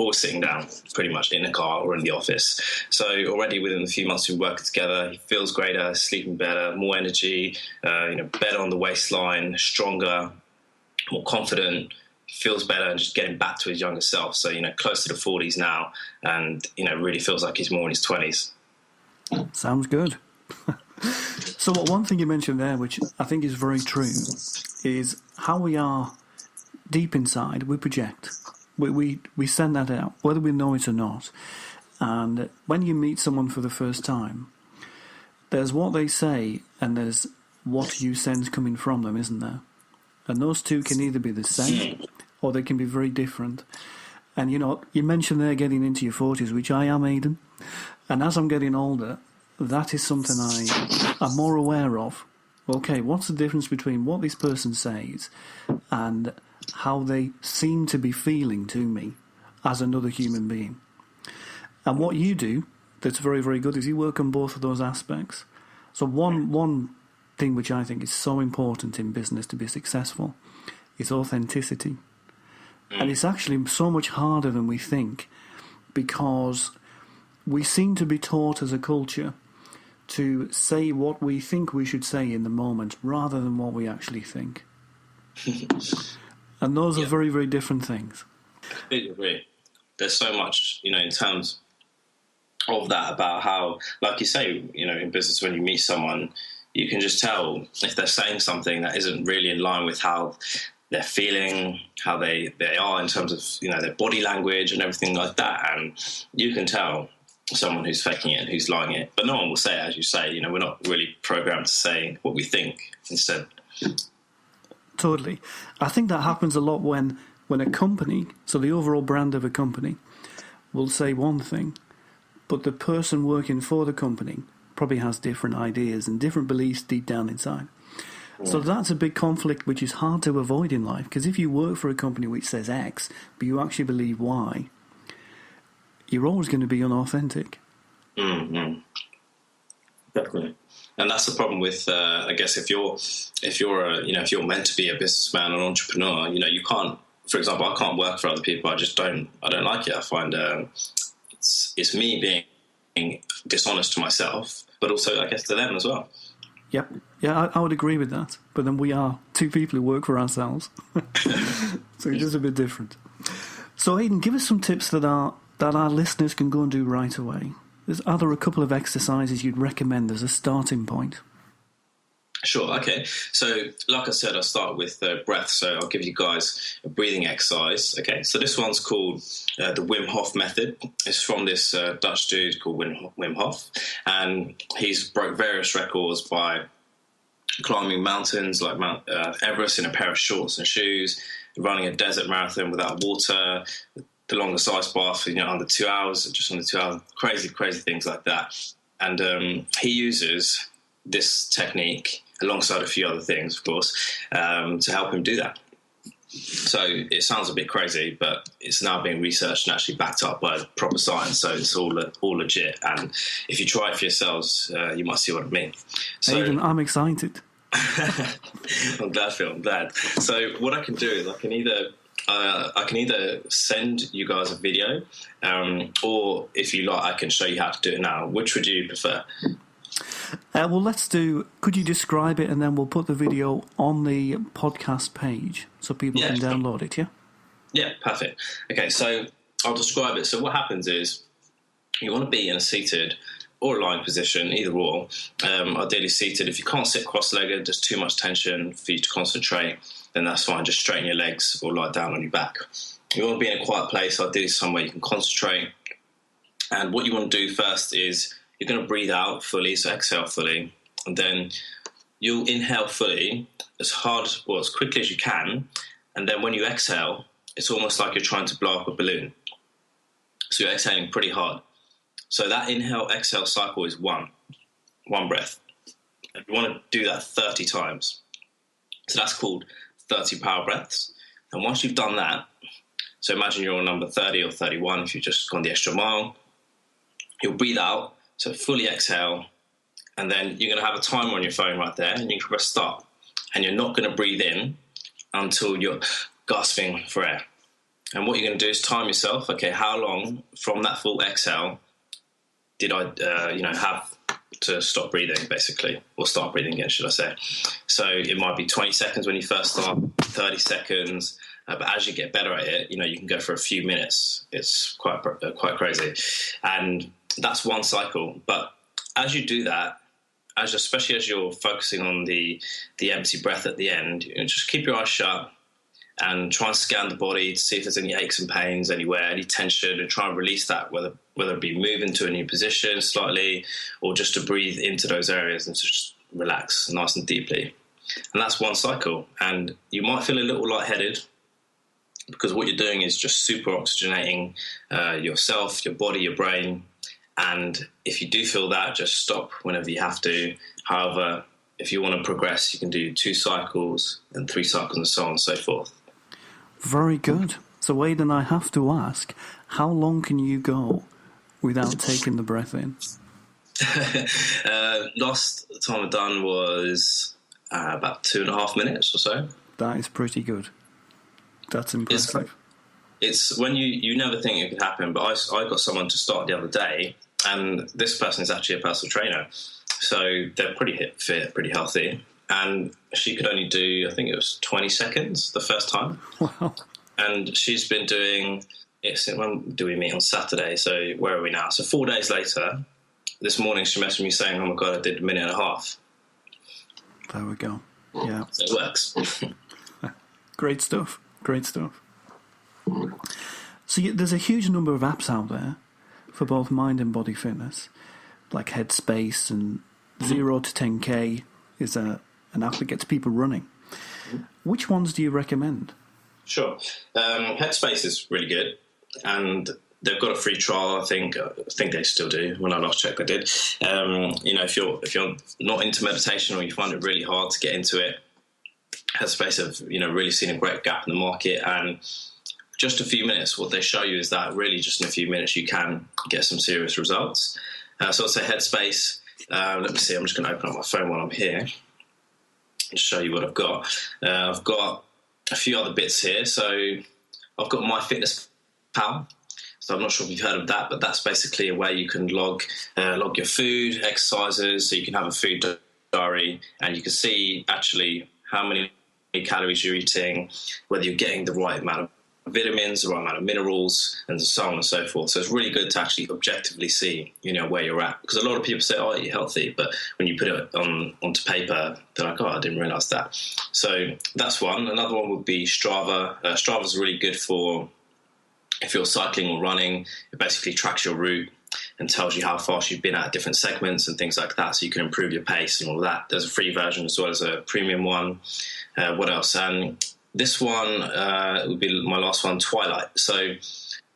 always sitting down, pretty much in the car or in the office. So already within a few months we've worked together, he feels greater, sleeping better, more energy, better on the waistline, stronger, more confident, feels better, and just getting back to his younger self. So, close to the 40s now, and, really feels like he's more in his 20s. Sounds good. So one thing you mentioned there, which I think is very true, is how we are deep inside, we project. We send that out, whether we know it or not. And when you meet someone for the first time, there's what they say and there's what you sense coming from them, isn't there? And those two can either be the same or they can be very different. And, you mentioned there getting into your 40s, which I am, Aidan. And as I'm getting older, that is something I'm more aware of. Okay, what's the difference between what this person says and how they seem to be feeling to me as another human being? And what you do that's very, very good is you work on both of those aspects. So one thing which I think is so important in business to be successful is authenticity. And it's actually so much harder than we think, because we seem to be taught as a culture to say what we think we should say in the moment rather than what we actually think. And those are very, very different things. I completely agree. There's so much, in terms of that, about how, like you say, in business, when you meet someone, you can just tell if they're saying something that isn't really in line with how they're feeling, how they are in terms of, their body language and everything like that. And you can tell someone who's faking it and who's lying it. But no one will say it, as you say. We're not really programmed to say what we think instead. Totally. I think that happens a lot when a company, so the overall brand of a company, will say one thing, but the person working for the company probably has different ideas and different beliefs deep down inside. Yeah. So that's a big conflict which is hard to avoid in life, because if you work for a company which says X, but you actually believe Y, you're always going to be unauthentic. Mm-hmm. Definitely. And that's the problem with, I guess, if you're meant to be a businessman or an entrepreneur, you can't. For example, I can't work for other people. I don't like it. I find it's me being dishonest to myself, but also, I guess, to them as well. Yep. Yeah, I would agree with that. But then we are two people who work for ourselves, so it is a bit different. So, Aidan, give us some tips that our listeners can go and do right away. Are there a couple of exercises you'd recommend as a starting point? Sure, okay. So, like I said, I'll start with breath. So I'll give you guys a breathing exercise. Okay, so this one's called the Wim Hof method. It's from this Dutch dude called Wim Hof. And he's broke various records by climbing mountains like Mount Everest in a pair of shorts and shoes, running a desert marathon without water, the longest ice bath, under 2 hours, just under 2 hours, crazy things like that. And he uses this technique alongside a few other things, of course, to help him do that. So it sounds a bit crazy, but it's now being researched and actually backed up by proper science. So it's all legit. And if you try it for yourselves, you might see what I mean. So, Aidan, I'm excited. I'm glad, Phil. I'm glad. So what I can do is I can either send you guys a video, or if you like, I can show you how to do it now. Which would you prefer? Well, could you describe it, and then we'll put the video on the podcast page so people can download it, yeah? Yeah, perfect. Okay, so I'll describe it. So what happens is you want to be in a seated or a lying position, either or, ideally seated. If you can't sit cross-legged, there's too much tension for you to concentrate, then that's fine. Just straighten your legs or lie down on your back. You want to be in a quiet place, ideally somewhere you can concentrate. And what you want to do first is you're going to breathe out fully, so exhale fully, and then you'll inhale fully as quickly as you can, and then when you exhale, it's almost like you're trying to blow up a balloon. So you're exhaling pretty hard. So that inhale-exhale cycle is one breath. And you want to do that 30 times. So that's called 30 power breaths. And once you've done that, so imagine you're on number 30 or 31 if you've just gone the extra mile, you'll breathe out, so fully exhale, and then you're going to have a timer on your phone right there, and you can press start. And you're not going to breathe in until you're gasping for air. And what you're going to do is time yourself. Okay, how long from that full exhale did I, have to stop breathing, basically, or start breathing again, should I say? So it might be 20 seconds when you first start, 30 seconds. But as you get better at it, you can go for a few minutes. It's quite crazy, and that's one cycle. But as you do that, especially as you're focusing on the empty breath at the end, just keep your eyes shut and try and scan the body to see if there's any aches and pains anywhere, any tension, and try and release that, whether it be moving to a new position slightly or just to breathe into those areas and just relax nice and deeply. And that's one cycle. And you might feel a little lightheaded because what you're doing is just super oxygenating yourself, your body, your brain. And if you do feel that, just stop whenever you have to. However, if you want to progress, you can do 2 cycles and 3 cycles and so on and so forth. Very good. So, Aidan, I have to ask, how long can you go without taking the breath in? Last time I've done was about 2.5 minutes or so. That is pretty good. That's impressive. It's when you never think it could happen, but I got someone to start the other day, and this person is actually a personal trainer. So they're pretty fit, pretty healthy. And she could only do, I think it was 20 seconds the first time. Wow. And she's been doing it. When do we meet? On Saturday. So where are we now? So 4 days later, this morning she messaged me saying, oh my God, I did 1.5 minutes. There we go. Yeah. So it works. Great stuff. Great stuff. So there's a huge number of apps out there for both mind and body fitness, like Headspace, and 0 to 10K is an app that gets people running. Which ones do you recommend? Sure. Headspace is really good, and they've got a free trial. I think they still do. When I last checked, they did. If you're not into meditation or you find it really hard to get into it, Headspace have really seen a great gap in the market, and just a few minutes. What they show you is that really just in a few minutes you can get some serious results. So I'd say Headspace. Let me see. I'm just going to open up my phone while I'm here and show you what I've got. I've got a few other bits here. So I've got MyFitnessPal. So I'm not sure if you've heard of that, but that's basically a way you can log your food, exercises. So you can have a food diary, and you can see actually how many calories you're eating, whether you're getting the right amount of vitamins, the right amount of minerals, and so on and so forth. So it's really good to actually objectively see, where you're at. Because a lot of people say, oh, you're healthy, but when you put it onto paper, they're like, oh, I didn't realise that. So that's one. Another one would be Strava. Strava's really good for if you're cycling or running. It basically tracks your route and tells you how fast you've been at different segments and things like that, so you can improve your pace and all of that. There's a free version as well as a premium one. What else? And this one would be my last one, Twilight. So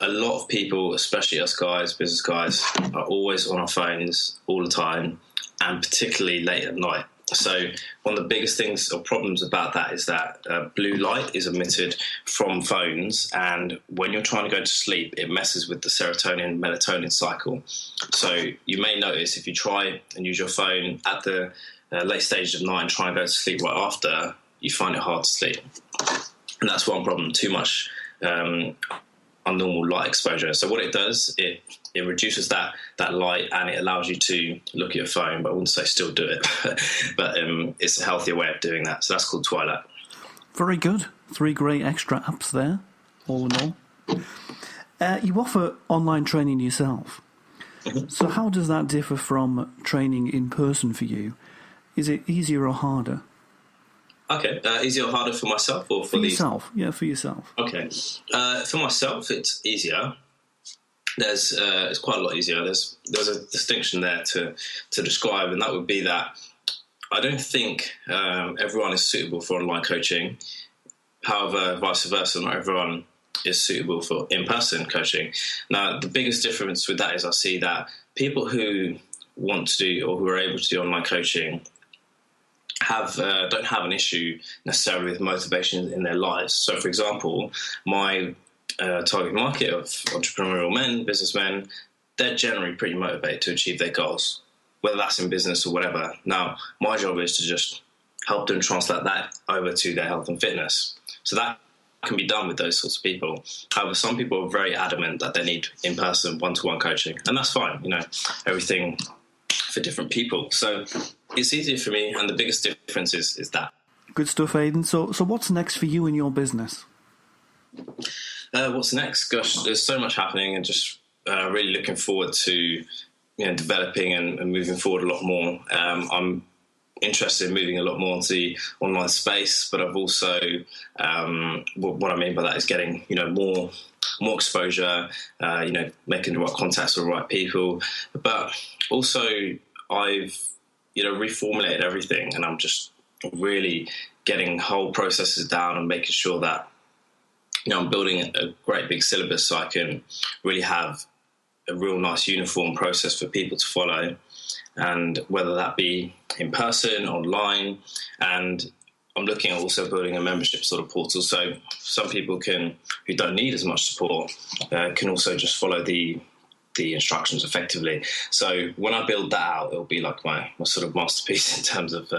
a lot of people, especially us guys, business guys, are always on our phones all the time, and particularly late at night. So one of the biggest things or problems about that is that blue light is emitted from phones, and when you're trying to go to sleep, it messes with the serotonin, melatonin cycle. So you may notice if you try and use your phone at the late stage of night and try and go to sleep right after, you find it hard to sleep. And that's one problem, too much unnormal light exposure. So what it does, it reduces that light, and it allows you to look at your phone, but I wouldn't say still do it. But it's a healthier way of doing that. So that's called Twilight. Very good. 3 great extra apps there, all in all. You offer online training yourself. Mm-hmm. So how does that differ from training in person for you? Is it easier or harder? Okay, easier or harder for myself or for yourself? Yeah, for yourself. Okay, for myself, it's easier. It's quite a lot easier. There's a distinction there to describe, and that would be that I don't think everyone is suitable for online coaching. However, vice versa, not everyone is suitable for in-person coaching. Now, the biggest difference with that is I see that people who want to do or who are able to do online coaching don't have an issue necessarily with motivation in their lives. So, for example, my target market of entrepreneurial men, businessmen, they're generally pretty motivated to achieve their goals, whether that's in business or whatever. Now, my job is to just help them translate that over to their health and fitness. So that can be done with those sorts of people. However, some people are very adamant that they need in-person one-to-one coaching, and that's fine. Everything for different people. So it's easier for me, and the biggest difference is that. Good stuff, Aidan. So what's next for you in your business? What's next? Gosh, there's so much happening, and just really looking forward to developing and moving forward a lot more. I'm interested in moving a lot more into the online space, but I've also what I mean by that is getting more exposure, making the right contacts with the right people, but also I've reformulated everything, and I'm just really getting whole processes down and making sure that I'm building a great big syllabus so I can really have a real nice uniform process for people to follow, and whether that be in person, online, and I'm looking at also building a membership sort of portal, so some people who don't need as much support can also just follow the instructions effectively. So when I build that out, it'll be like my sort of masterpiece in terms of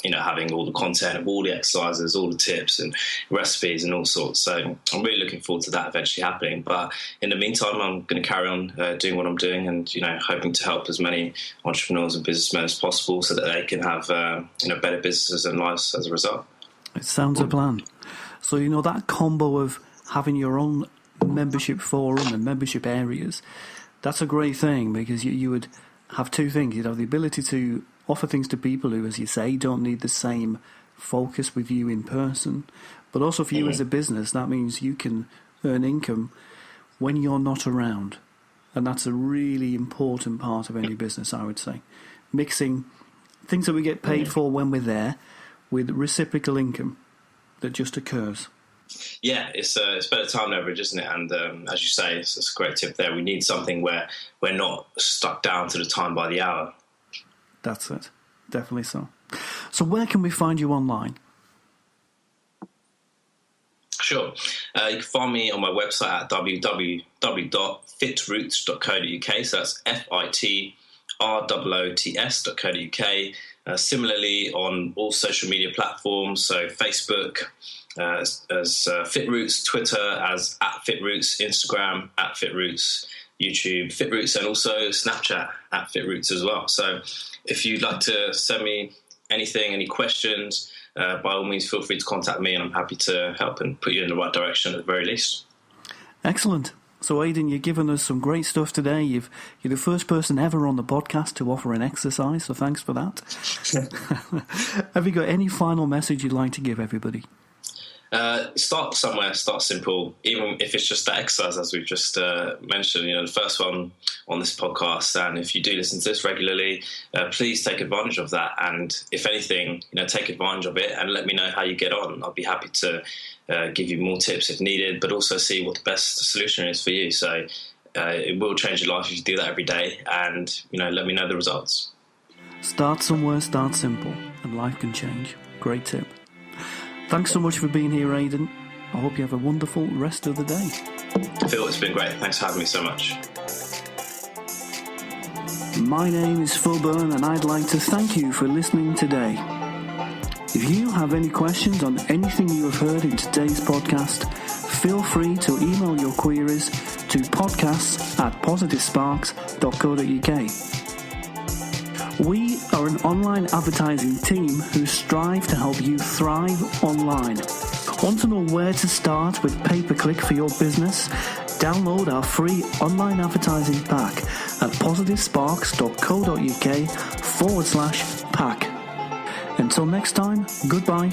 having all the content of all the exercises, all the tips and recipes and all sorts. So I'm really looking forward to that eventually happening. But in the meantime, I'm going to carry on doing what I'm doing, and hoping to help as many entrepreneurs and businessmen as possible so that they can have better businesses and lives as a result. It sounds a plan. So that combo of having your own membership forum and membership areas, that's a great thing, because you would have two things. You'd have the ability to offer things to people who, as you say, don't need the same focus with you in person. But also for you as a business, that means you can earn income when you're not around. And that's a really important part of any business, I would say. Mixing things that we get paid for when we're there with reciprocal income that just occurs. Yeah, it's better time leverage, isn't it? And as you say, it's a great tip there. We need something where we're not stuck down to the time by the hour. That's it. Definitely so. So where can we find you online? Sure. You can find me on my website at www.fitroots.co.uk. So that's FITROOTS.co.uk. Similarly, on all social media platforms, so Facebook as FitRoots, Twitter as @FitRoots, Instagram @FitRoots, YouTube FitRoots, and also Snapchat @FitRoots as well. So if you'd like to send me anything, any questions, by all means feel free to contact me, and I'm happy to help and put you in the right direction at the very least. Excellent. So, Aidan, you've given us some great stuff today. You're the first person ever on the podcast to offer an exercise, so thanks for that. Have you got any final message you'd like to give everybody? Start somewhere, start simple, even if it's just that exercise, as we've just mentioned, the first one on this podcast. And if you do listen to this regularly, please take advantage of that. And if anything, take advantage of it and let me know how you get on. I'll be happy to give you more tips if needed, but also see what the best solution is for you. So it will change your life if you do that every day, and let me know the results. Start somewhere, start simple, and life can change. Great tip. Thanks so much for being here, Aidan. I hope you have a wonderful rest of the day. Phil, it's been great. Thanks for having me so much. My name is Phil Byrne, and I'd like to thank you for listening today. If you have any questions on anything you have heard in today's podcast, feel free to email your queries to podcasts@positivesparks.co.uk. We are an online advertising team who strive to help you thrive online. Want to know where to start with pay-per-click for your business? Download our free online advertising pack at positivesparks.co.uk/pack. Until next time, goodbye.